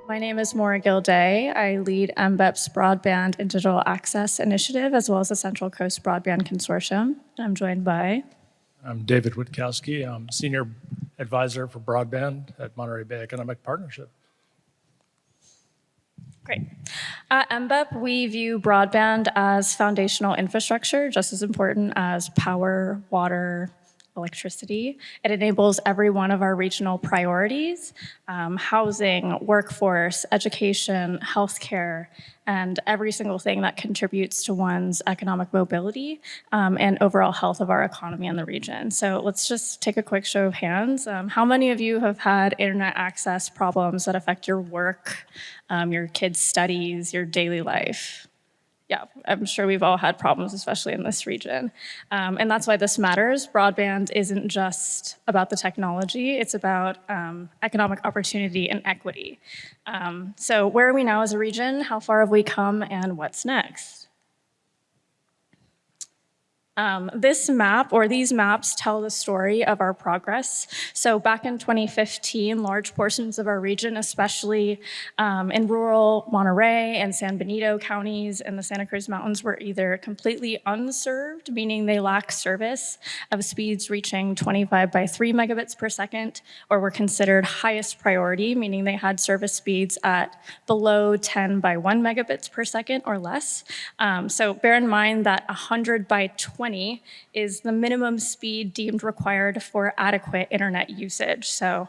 My name is Maura Gilday. I lead MBEP's Broadband and Digital Access Initiative, as well as the Central Coast Broadband Consortium. I'm joined by... I'm David Witkowski. I'm Senior Advisor for Broadband at Monterey Bay Economic Partnership. Great. At MBEP, we view broadband as foundational infrastructure, just as important as power, water, electricity. It enables every one of our regional priorities, housing, workforce, education, healthcare, and every single thing that contributes to one's economic mobility and overall health of our economy in the region. So let's just take a quick show of hands. How many of you have had internet access problems that affect your work, your kids' studies, your daily life? Yeah, I'm sure we've all had problems, especially in this region. And that's why this matters. Broadband isn't just about the technology, it's about economic opportunity and equity. So where are we now as a region? How far have we come, and what's next? This map, or these maps, tell the story of our progress. So back in 2015, large portions of our region, especially in rural Monterey and San Benito counties and the Santa Cruz Mountains, were either completely unserved, meaning they lack service of speeds reaching 25 by 3 megabits per second, or were considered highest priority, meaning they had service speeds at below 10 by 1 megabits per second or less. So bear in mind that 100 by 20 is the minimum speed deemed required for adequate internet usage. So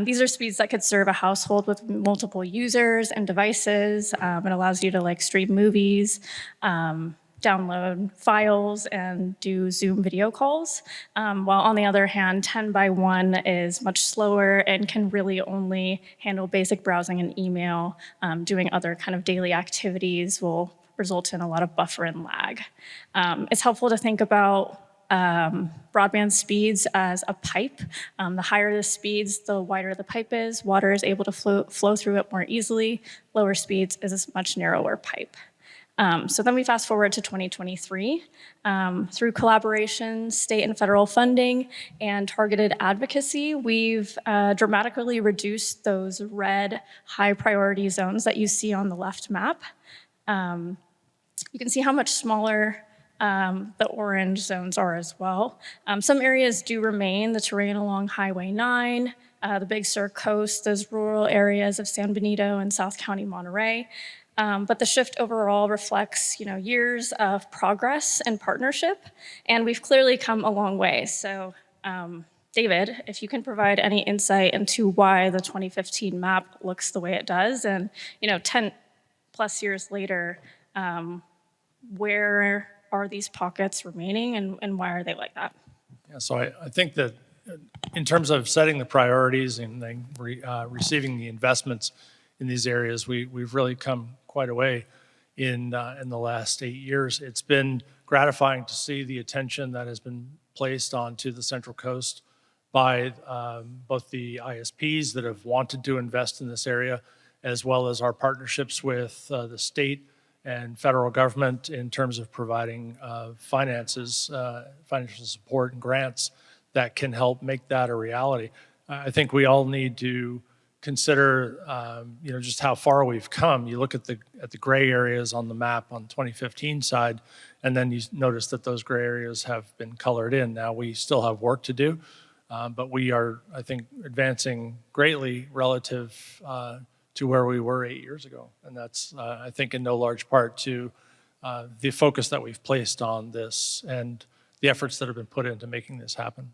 these are speeds that could serve a household with multiple users and devices. It allows you to stream movies, download files, and do Zoom video calls. While on the other hand, 10 by 1 is much slower and can really only handle basic browsing and email. Doing other kind of daily activities will result in a lot of buffer and lag. It's helpful to think about broadband speeds as a pipe. The higher the speeds, the wider the pipe is. Water is able to flow through it more easily. Lower speeds is a much narrower pipe. So then we fast forward to 2023. Through collaboration, state and federal funding, and targeted advocacy, we've dramatically reduced those red high priority zones that you see on the left map. You can see how much smaller the orange zones are as well. Some areas do remain, the terrain along Highway 9, the Big Sur coast, those rural areas of San Benito and South County Monterey. But the shift overall reflects, years of progress and partnership, and we've clearly come a long way. So, David, if you can provide any insight into why the 2015 map looks the way it does, and 10 plus years later, where are these pockets remaining, and why are they like that? Yeah, so I think that in terms of setting the priorities and then receiving the investments in these areas, we've really come quite a way in the last 8 years. It's been gratifying to see the attention that has been placed onto the Central Coast by both the ISPs that have wanted to invest in this area, as well as our partnerships with the state and federal government in terms of providing financial support and grants that can help make that a reality. I think we all need to consider, just how far we've come. You look at the gray areas on the map on the 2015 side, and then you notice that those gray areas have been colored in. Now we still have work to do, but we are, I think, advancing greatly relative to where we were 8 years ago. And that's, I think, in no large part to the focus that we've placed on this and the efforts that have been put into making this happen.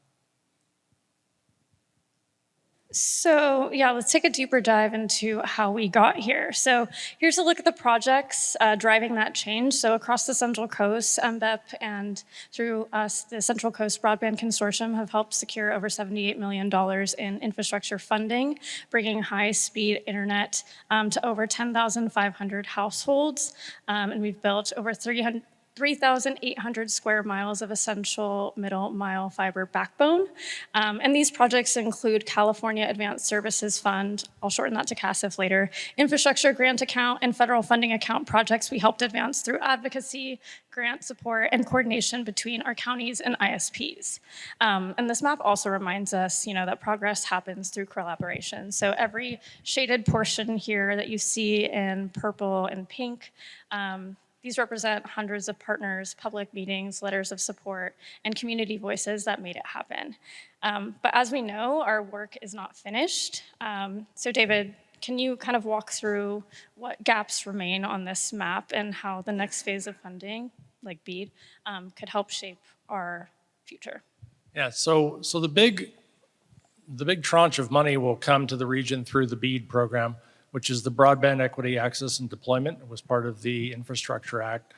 So yeah, let's take a deeper dive into how we got here. So here's a look at the projects driving that change. So across the Central Coast, MBEP and through us, the Central Coast Broadband Consortium have helped secure over $78 million in infrastructure funding, bringing high-speed internet to over 10,500 households. And we've built over 3,800 square miles of essential middle mile fiber backbone. And these projects include California Advanced Services Fund, I'll shorten that to CASF later, infrastructure grant account, and federal funding account projects we helped advance through advocacy, grant support, and coordination between our counties and ISPs. And this map also reminds us, that progress happens through collaboration. So every shaded portion here that you see in purple and pink, these represent hundreds of partners, public meetings, letters of support, and community voices that made it happen. But as we know, our work is not finished. So David, can you kind of walk through what gaps remain on this map and how the next phase of funding, like BEAD, could help shape our future? Yeah, so the big tranche of money will come to the region through the BEAD program, which is the Broadband Equity, Access, and Deployment. It was part of the Infrastructure Act.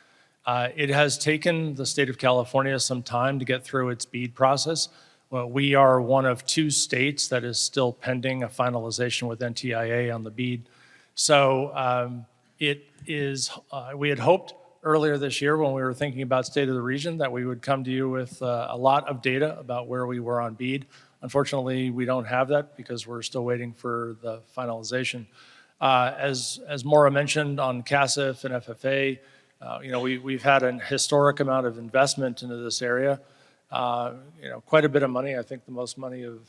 It has taken the state of California some time to get through its BEAD process. Well, we are one of 2 states that is still pending a finalization with NTIA on the BEAD. So we had hoped earlier this year when we were thinking about state of the region that we would come to you with a lot of data about where we were on BEAD. Unfortunately, we don't have that because we're still waiting for the finalization. As Maura mentioned on CASF and FFA, we've had an historic amount of investment into this area. Quite a bit of money. I think the most money of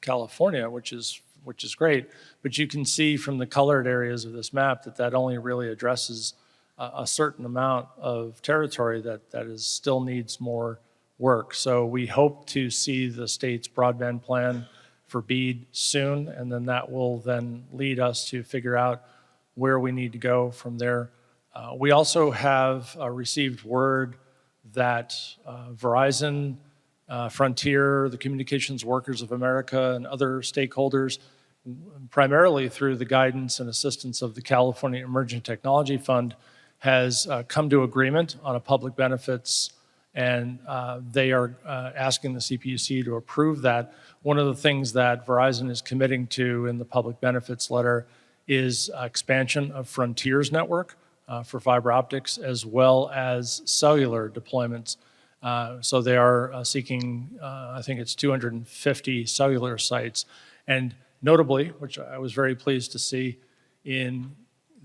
California, which is great. But you can see from the colored areas of this map that only really addresses a certain amount of territory that still needs more work. So we hope to see the state's broadband plan for BEAD soon, and then that will then lead us to figure out where we need to go from there. We also have received word that Verizon, Frontier, the Communications Workers of America, and other stakeholders, primarily through the guidance and assistance of the California Emerging Technology Fund, has come to agreement on a public benefits, and they are asking the CPUC to approve that. One of the things that Verizon is committing to in the public benefits letter is expansion of Frontier's network for fiber optics, as well as cellular deployments. So they are seeking, I think it's 250 cellular sites. And notably, which I was very pleased to see in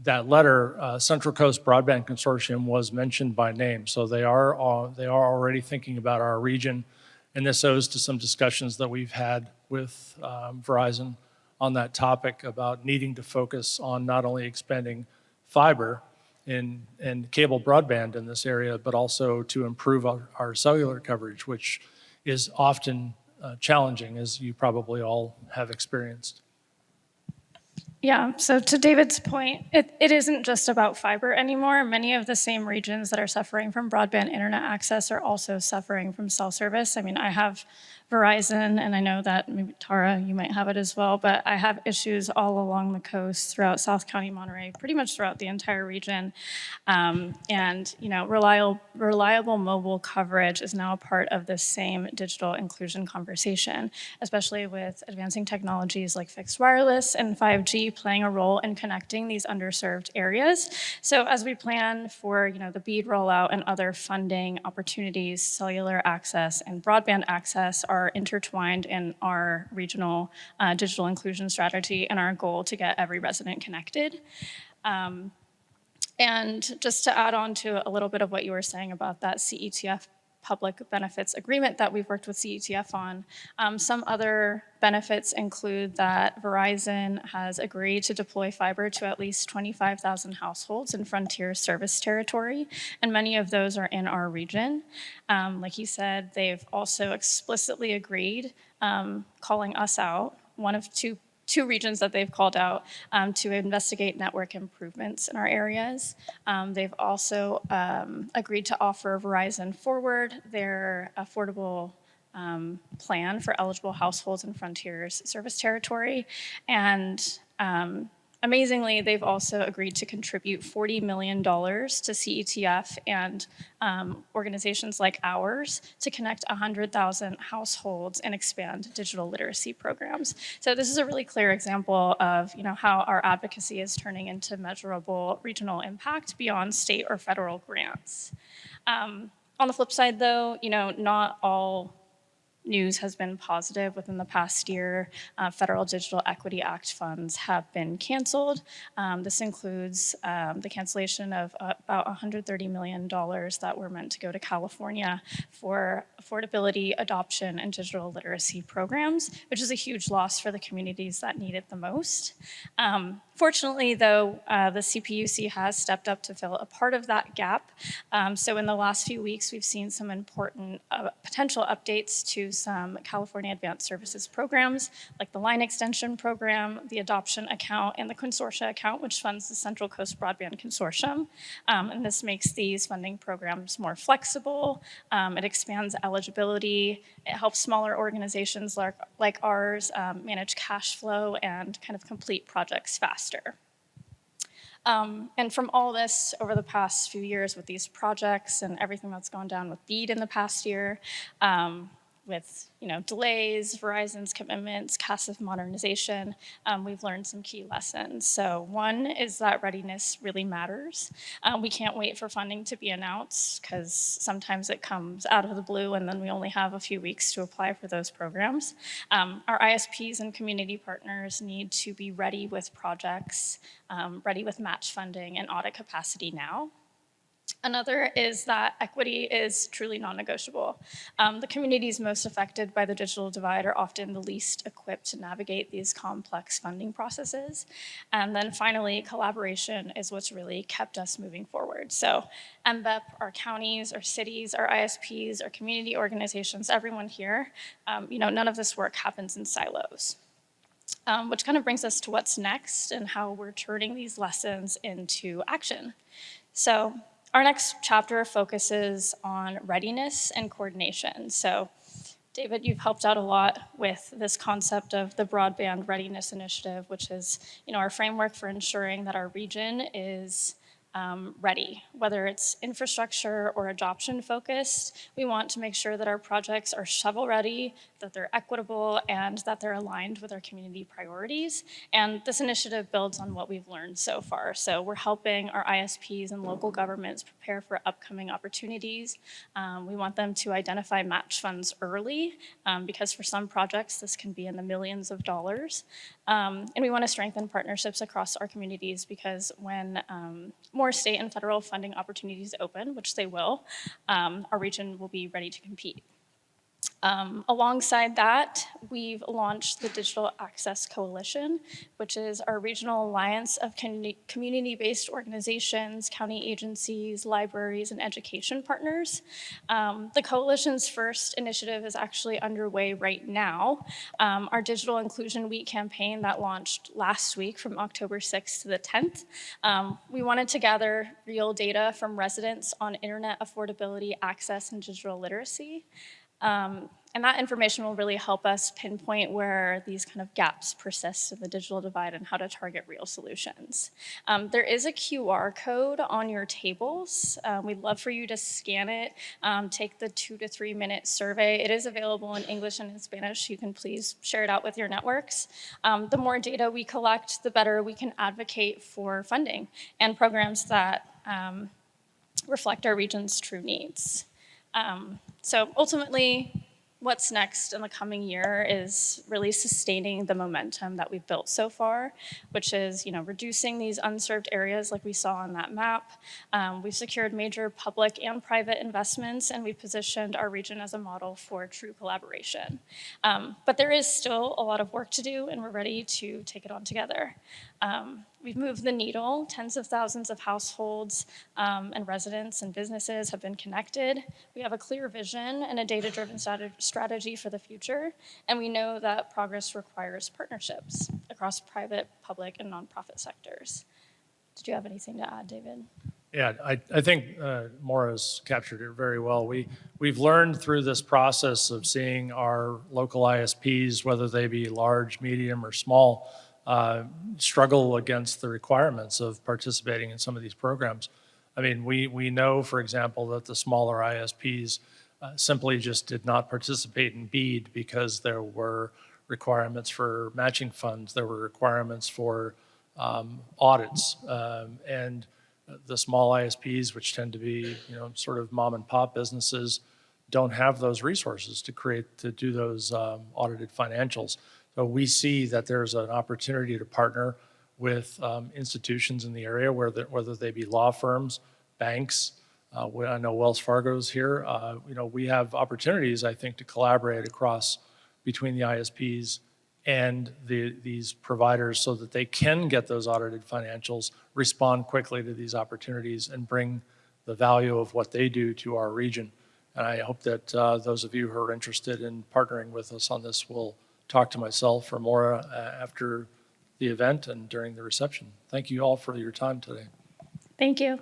that letter, Central Coast Broadband Consortium was mentioned by name. So they are already thinking about our region, and this owes to some discussions that we've had with Verizon on that topic about needing to focus on not only expanding fiber and cable broadband in this area, but also to improve our cellular coverage, which is often challenging, as you probably all have experienced. Yeah, so to David's point, it isn't just about fiber anymore. Many of the same regions that are suffering from broadband internet access are also suffering from cell service. I mean, I have Verizon, and I know that maybe Tara, you might have it as well, but I have issues all along the coast throughout South County, Monterey, pretty much throughout the entire region. And reliable mobile coverage is now a part of the same digital inclusion conversation, especially with advancing technologies like fixed wireless and 5G playing a role in connecting these underserved areas. So as we plan for the BEAD rollout and other funding opportunities, cellular access and broadband access are intertwined in our regional digital inclusion strategy and our goal to get every resident connected. And just to add on to a little bit of what you were saying about that CETF public benefits agreement that we've worked with CETF on. Some other benefits include that Verizon has agreed to deploy fiber to at least 25,000 households in Frontier service territory, and many of those are in our region. Like he said, they've also explicitly agreed, calling us out, one of two regions that they've called out to investigate network improvements in our areas. They've also agreed to offer Verizon Forward, their affordable plan for eligible households in Frontier's service territory. And Amazingly, they've also agreed to contribute $40 million to CETF and organizations like ours to connect 100,000 households and expand digital literacy programs. So this is a really clear example of how our advocacy is turning into measurable regional impact beyond state or federal grants. On the flip side, though, not all news has been positive. Within the past year, federal Digital Equity Act funds have been canceled. This includes the cancellation of about $130 million that were meant to go to California for affordability, adoption, and digital literacy programs, which is a huge loss for the communities that need it the most. Fortunately, though, the CPUC has stepped up to fill a part of that gap. So in the last few weeks, we've seen some important potential updates to some California Advanced Services programs, like the Line Extension Program, the Adoption Account, and the Consortia Account, which funds the Central Coast Broadband Consortium. And this makes these funding programs more flexible. It expands eligibility. It helps smaller organizations like ours manage cash flow and kind of complete projects faster. And from all this over the past few years with these projects and everything that's gone down with BEAD in the past year, with delays, Verizon's commitments, CASF modernization, we've learned some key lessons. So one is that readiness really matters. We can't wait for funding to be announced because sometimes it comes out of the blue and then we only have a few weeks to apply for those programs. Our ISPs and community partners need to be ready with projects, ready with match funding and audit capacity now. Another is that equity is truly non-negotiable. The communities most affected by the digital divide are often the least equipped to navigate these complex funding processes. And then finally, collaboration is what's really kept us moving forward. So MBEP, our counties, our cities, our ISPs, our community organizations, everyone here, none of this work happens in silos. Which kind of brings us to what's next and how we're turning these lessons into action. So our next chapter focuses on readiness and coordination. So, David, you've helped out a lot with this concept of the Broadband Readiness Initiative, which is, our framework for ensuring that our region is ready. Whether it's infrastructure or adoption focused, we want to make sure that our projects are shovel ready, that they're equitable, and that they're aligned with our community priorities. And this initiative builds on what we've learned so far. So we're helping our ISPs and local governments prepare for upcoming opportunities. We want them to identify match funds early, because for some projects, this can be in the millions of dollars. And we want to strengthen partnerships across our communities because when more state and federal funding opportunities open, which they will, our region will be ready to compete. Alongside that, we've launched the Digital Access Coalition, which is our regional alliance of community-based organizations, county agencies, libraries, and education partners. The coalition's first initiative is actually underway right now. Our Digital Inclusion Week campaign that launched last week from October 6th to the 10th. We wanted to gather real data from residents on internet affordability, access, and digital literacy. And that information will really help us pinpoint where these kind of gaps persist in the digital divide and how to target real solutions. There is a QR code on your tables. We'd love for you to scan it, take the 2 to 3 minute survey. It is available in English and in Spanish. You can please share it out with your networks. The more data we collect, the better we can advocate for funding and programs that reflect our region's true needs. So ultimately, what's next in the coming year is really sustaining the momentum that we've built so far, which is, reducing these unserved areas like we saw on that map. We've secured major public and private investments, and we've positioned our region as a model for true collaboration. But there is still a lot of work to do, and we're ready to take it on together. We've moved the needle. Tens of thousands of households and residents and businesses have been connected. We have a clear vision and a data-driven strategy for the future, and we know that progress requires partnerships across private, public, and nonprofit sectors. Did you have anything to add, David? Yeah, I think Maura's captured it very well. We've learned through this process of seeing our local ISPs, whether they be large, medium, or small, struggle against the requirements of participating in some of these programs. I mean, we know, for example, that the smaller ISPs simply just did not participate in BEAD because there were requirements for matching funds, there were requirements for audits, and the small ISPs, which tend to be, sort of mom and pop businesses, don't have those resources to do those audited financials. So we see that there's an opportunity to partner with institutions in the area, whether they be law firms, banks. I know Wells Fargo's here. We have opportunities, I think, to collaborate across between the ISPs and these providers so that they can get those audited financials, respond quickly to these opportunities, and bring the value of what they do to our region. And I hope that those of you who are interested in partnering with us on this will talk to myself or Maura after the event and during the reception. Thank you all for your time today. Thank you.